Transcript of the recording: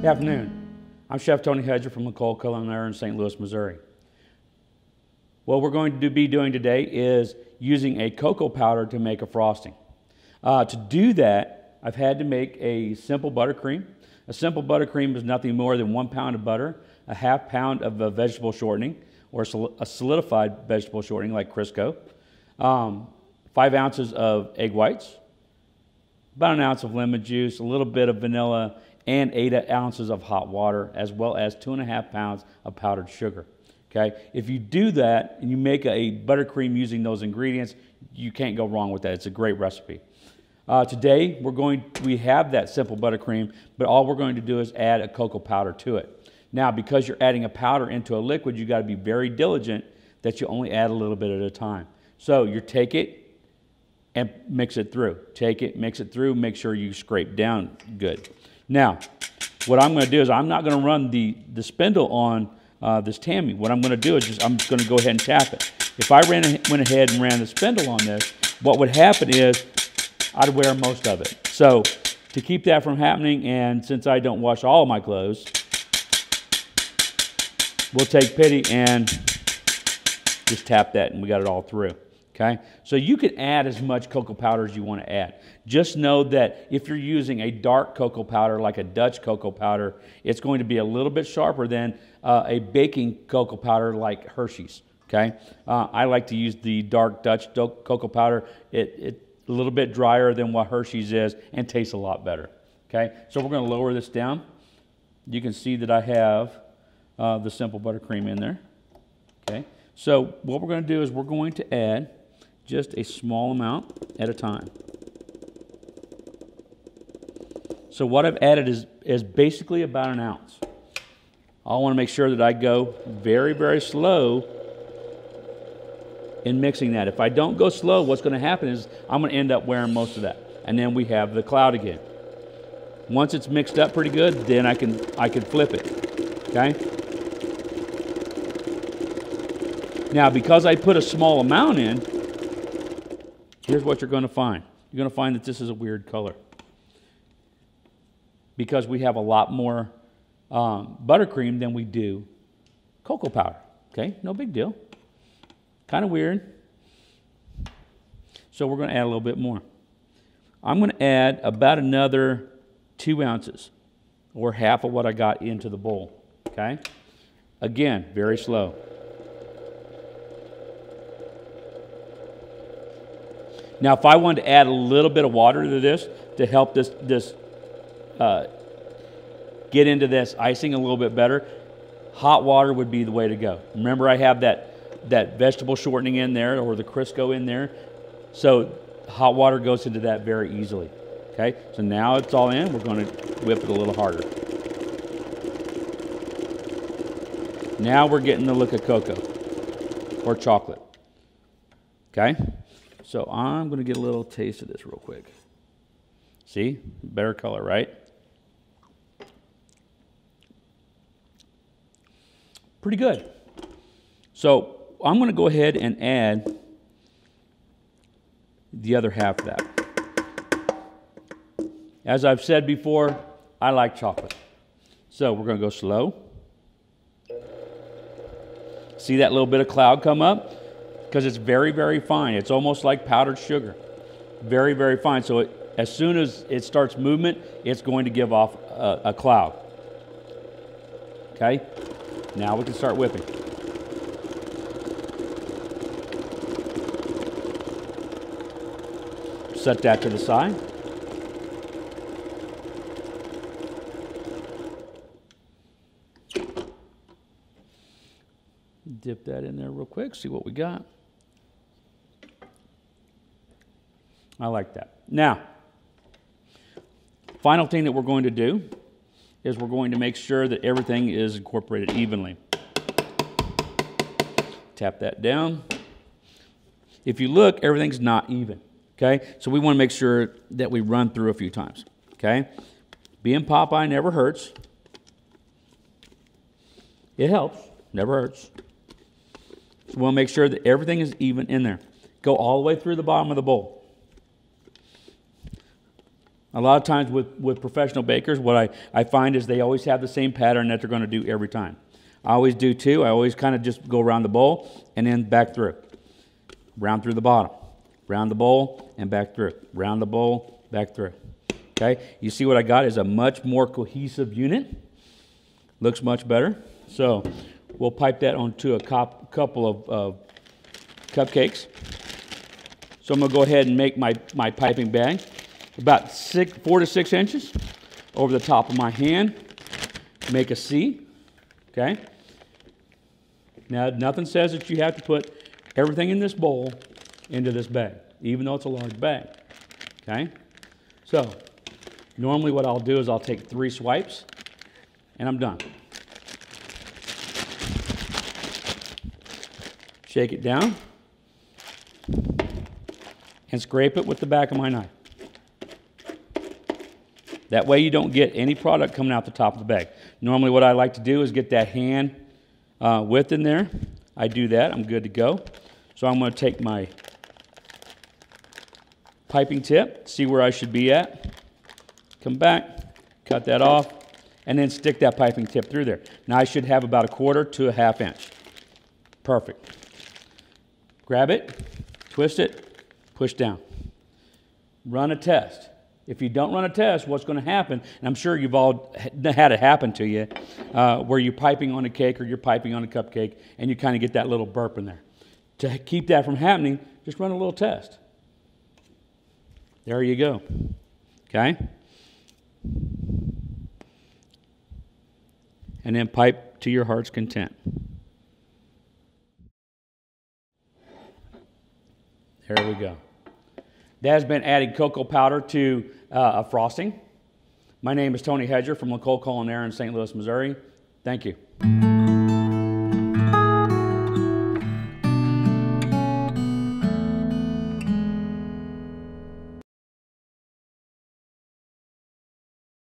Good afternoon. I'm Chef Tony Hedger from L'Ecole Culinaire in St. Louis, Missouri. What we're going to be doing today is using a cocoa powder to make a frosting. To do that, I've had to make a simple buttercream. A simple buttercream is nothing more than 1 pound of butter, a half pound of vegetable shortening, or a solidified vegetable shortening like Crisco, 5 ounces of egg whites, about an ounce of lemon juice, a little bit of vanilla, and 8 ounces of hot water, as well as 2.5 pounds of powdered sugar. Okay? If you do that and you make a buttercream using those ingredients, you can't go wrong with that. It's a great recipe. Today, we have that simple buttercream, but all we're going to do is add a cocoa powder to it. Now, because you're adding a powder into a liquid, you've got to be very diligent that you only add a little bit at a time. So you take it and mix it through. Take it, mix it through, make sure you scrape down good. Now, what I'm going to do is I'm not going to run the spindle on this Tammy. What I'm going to do is I'm just going to go ahead and tap it. If I went ahead and ran the spindle on this, what would happen is I'd wear most of it. So to keep that from happening, and since I don't wash all of my clothes, we'll take pity and just tap that and we got it all through. Okay, so you can add as much cocoa powder as you want to add. Just know that if you're using a dark cocoa powder like a Dutch cocoa powder, it's going to be a little bit sharper than a baking cocoa powder like Hershey's. Okay, I like to use the dark Dutch cocoa powder. It's a little bit drier than what Hershey's is and tastes a lot better. Okay, so we're going to lower this down. You can see that I have the simple buttercream in there. Okay, so what we're going to do is we're going to add just a small amount at a time. So what I've added is basically about an ounce. I want to make sure that I go very, very slow in mixing that. If I don't go slow, what's going to happen is I'm going to end up wearing most of that. And then we have the cloud again. Once it's mixed up pretty good, then I can flip it. Okay? Now, because I put a small amount in, here's what you're going to find. You're going to find that this is a weird color. Because we have a lot more buttercream than we do cocoa powder. Okay, no big deal. Kind of weird. So we're going to add a little bit more. I'm going to add about another 2 ounces, or half of what I got into the bowl. Okay? Again, very slow. Now, if I wanted to add a little bit of water to this to help this get into this icing a little bit better, hot water would be the way to go. Remember, I have that vegetable shortening in there, or the Crisco in there, so hot water goes into that very easily. Okay, so now it's all in. We're going to whip it a little harder. Now we're getting the look of cocoa or chocolate. Okay. So I'm going to get a little taste of this real quick. See? Better color, right? Pretty good. So I'm going to go ahead and add the other half of that. As I've said before, I like chocolate. So we're going to go slow. See that little bit of cloud come up? Because it's very, very fine. It's almost like powdered sugar. Very, very fine. So as soon as it starts movement, it's going to give off a cloud. Okay? Now we can start whipping. Set that to the side. Dip that in there real quick, see what we got. I like that. Now, final thing that we're going to do is we're going to make sure that everything is incorporated evenly. Tap that down. If you look, everything's not even, okay? So we want to make sure that we run through a few times, okay? Being Popeye never hurts. It helps, never hurts. So we'll make sure that everything is even in there. Go all the way through the bottom of the bowl. A lot of times with professional bakers, what I find is they always have the same pattern that they're going to do every time. I always do too. I always kind of just go around the bowl and then back through. Round through the bottom. Round the bowl and back through. Round the bowl, back through. Okay? You see what I got is a much more cohesive unit. Looks much better. So we'll pipe that onto a couple of cupcakes. So I'm going to go ahead and make my piping bag about 4 to 6 inches over the top of my hand. Make a C. Okay? Now, nothing says that you have to put everything in this bowl into this bag, even though it's a large bag. Okay? So, normally what I'll do is I'll take 3 swipes, and I'm done. Shake it down, and scrape it with the back of my knife. That way you don't get any product coming out the top of the bag. Normally what I like to do is get that hand width in there. I do that, I'm good to go. So I'm going to take my piping tip, see where I should be at, come back, cut that off, and then stick that piping tip through there. Now I should have about 1/4 to 1/2 inch. Perfect. Grab it, twist it, push down. Run a test. If you don't run a test, what's going to happen, and I'm sure you've all had it happen to you, where you're piping on a cake or you're piping on a cupcake, and you kind of get that little burp in there. To keep that from happening, just run a little test. There you go. Okay? And then pipe to your heart's content. There we go. That has been adding cocoa powder to a frosting. My name is Tony Hedger from L'Ecole Culinaire in St. Louis, Missouri. Thank you.